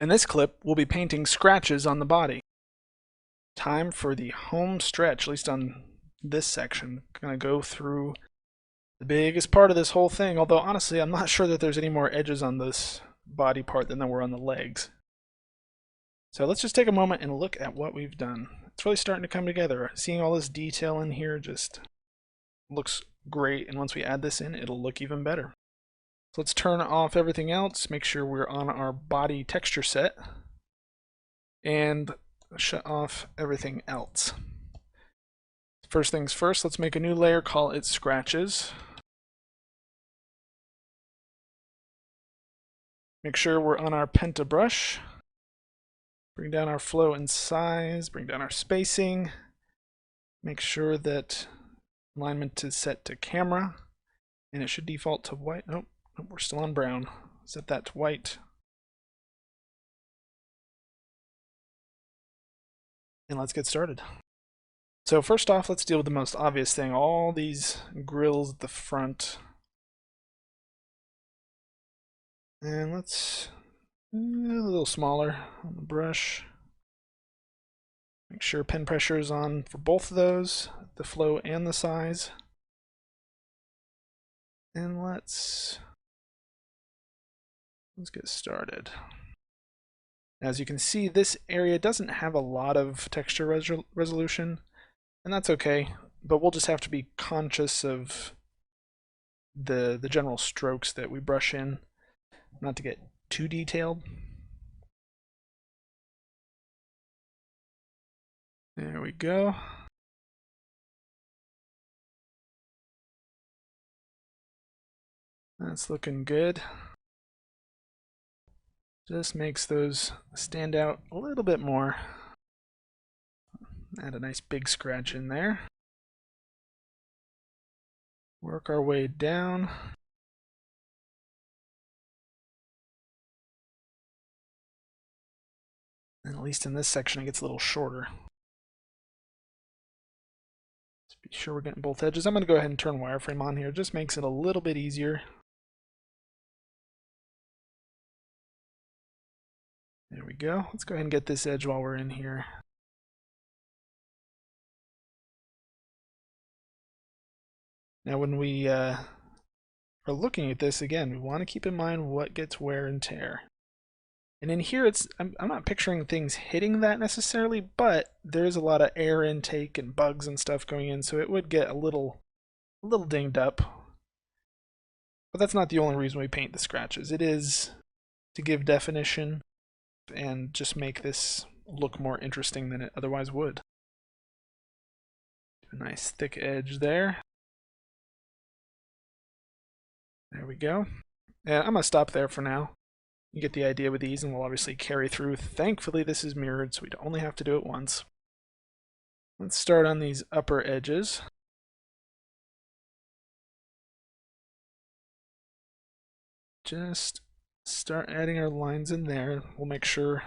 In this clip, we'll be painting scratches on the body. Time for the home stretch, at least on this section. I'm going to go through the biggest part of this whole thing, although honestly I'm not sure that there's any more edges on this body part than there were on the legs. So let's just take a moment and look at what we've done. It's really starting to come together. Seeing all this detail in here just looks great, and once we add this in, it'll look even better. So let's turn off everything else, make sure we're on our body texture set, and shut off everything else. First things first, let's make a new layer, call it Scratches. Make sure we're on our Penta brush. Bring down our flow and size, bring down our spacing. Make sure that alignment is set to camera, and it should default to white. Nope, we're still on brown. Set that to white. And let's get started. So first off, let's deal with the most obvious thing, all these grills at the front. And let's a little smaller on the brush. Make sure pen pressure is on for both of those, the flow and the size. And let's get started. As you can see, this area doesn't have a lot of texture resolution, and that's okay, but we'll just have to be conscious of the general strokes that we brush in, not to get too detailed. There we go. That's looking good. Just makes those stand out a little bit more. Add a nice big scratch in there. Work our way down. And at least in this section it gets a little shorter. Let's be sure we're getting both edges. I'm going to go ahead and turn wireframe on here. It just makes it a little bit easier. There we go. Let's go ahead and get this edge while we're in here. Now when we are looking at this, again, we want to keep in mind what gets wear and tear. And in here, I'm not picturing things hitting that necessarily, but there's a lot of air intake and bugs and stuff going in, so it would get a little dinged up. But that's not the only reason we paint the scratches. It is to give definition and just make this look more interesting than it otherwise would. A nice thick edge there. There we go. And I'm going to stop there for now. You get the idea with these, and we'll obviously carry through. Thankfully, this is mirrored, so we only have to do it once. Let's start on these upper edges. Just start adding our lines in there. We'll make sure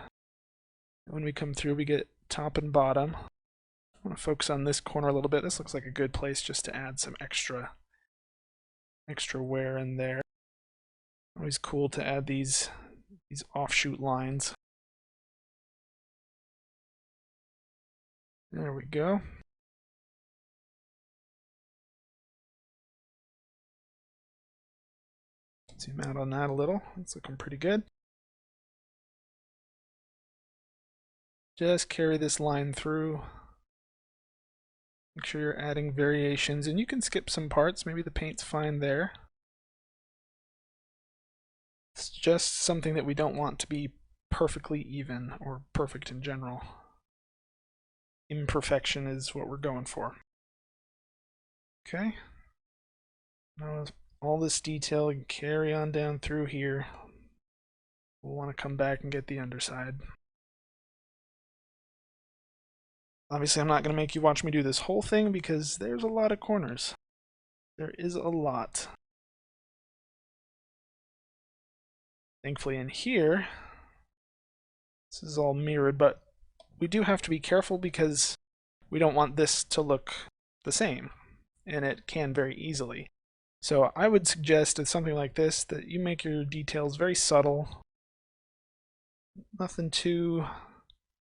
when we come through we get top and bottom. I want to focus on this corner a little bit. This looks like a good place just to add some extra wear in there. Always cool to add these offshoot lines. There we go. Zoom out on that a little. It's looking pretty good. Just carry this line through. Make sure you're adding variations, and you can skip some parts. Maybe the paint's fine there. It's just something that we don't want to be perfectly even or perfect in general. Imperfection is what we're going for. Okay. Now all this detail can carry on down through here. We'll want to come back and get the underside. Obviously, I'm not going to make you watch me do this whole thing because there's a lot of corners. There is a lot. Thankfully in here, this is all mirrored, but we do have to be careful because we don't want this to look the same, and it can very easily. So I would suggest with something like this that you make your details very subtle. Nothing too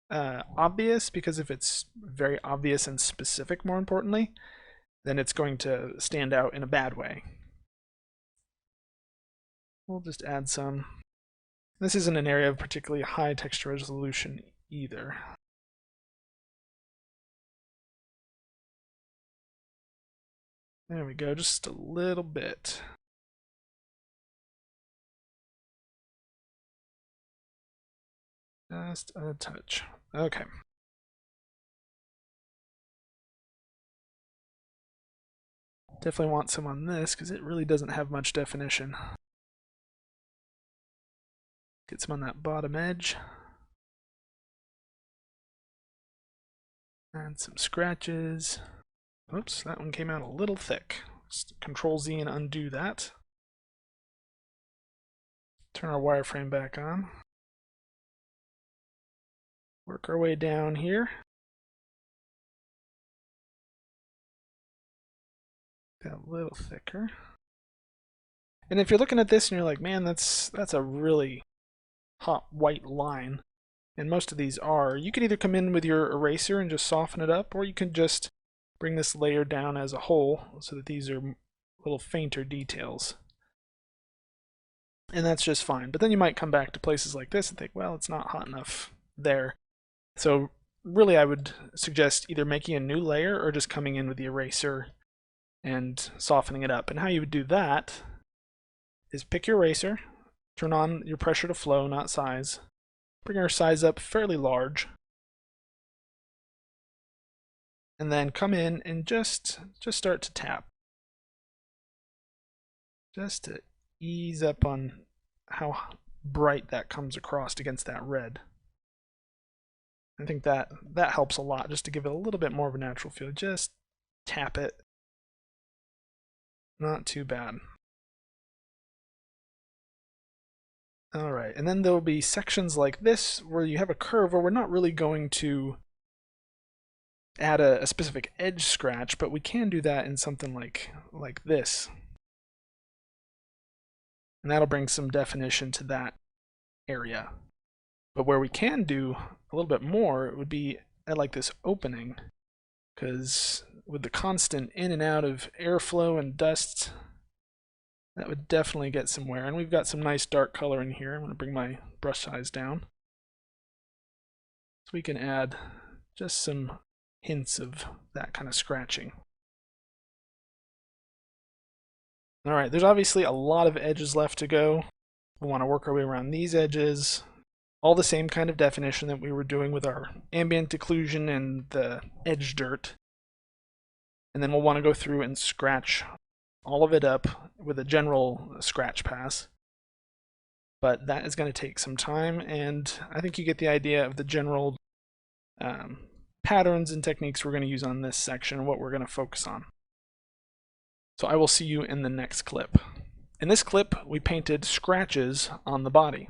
obvious, because if it's very obvious and specific, more importantly, then it's going to stand out in a bad way. We'll just add some. This isn't an area of particularly high texture resolution either. There we go, just a little bit. Just a touch. Okay. Definitely want some on this because it really doesn't have much definition. Get some on that bottom edge. And some scratches. Oops, that one came out a little thick. Just Control Z and undo that. Turn our wireframe back on. Work our way down here. Get a little thicker. And if you're looking at this and you're like, man, that's a really hot white line, and most of these are, you can either come in with your eraser and just soften it up, or you can just bring this layer down as a whole so that these are little fainter details. And that's just fine. But then you might come back to places like this and think, well, it's not hot enough there. So really I would suggest either making a new layer or just coming in with the eraser and softening it up. And how you would do that is pick your eraser, turn on your pressure to flow, not size, bring our size up fairly large, and then come in and just start to tap. Just to ease up on how bright that comes across against that red. I think that helps a lot, just to give it a little bit more of a natural feel. Just tap it. Not too bad. Alright, and then there'll be sections like this where you have a curve where we're not really going to add a specific edge scratch, but we can do that in something like this. And that'll bring some definition to that area. But where we can do a little bit more would be at like this opening, because with the constant in and out of airflow and dust, that would definitely get somewhere. And we've got some nice dark color in here. I'm going to bring my brush size down, so we can add just some hints of that kind of scratching. Alright, there's obviously a lot of edges left to go. We want to work our way around these edges. All the same kind of definition that we were doing with our ambient occlusion and the edge dirt. And then we'll want to go through and scratch all of it up with a general scratch pass. But that is going to take some time, and I think you get the idea of the general patterns and techniques we're going to use on this section and what we're going to focus on. So I will see you in the next clip. In this clip, we painted scratches on the body.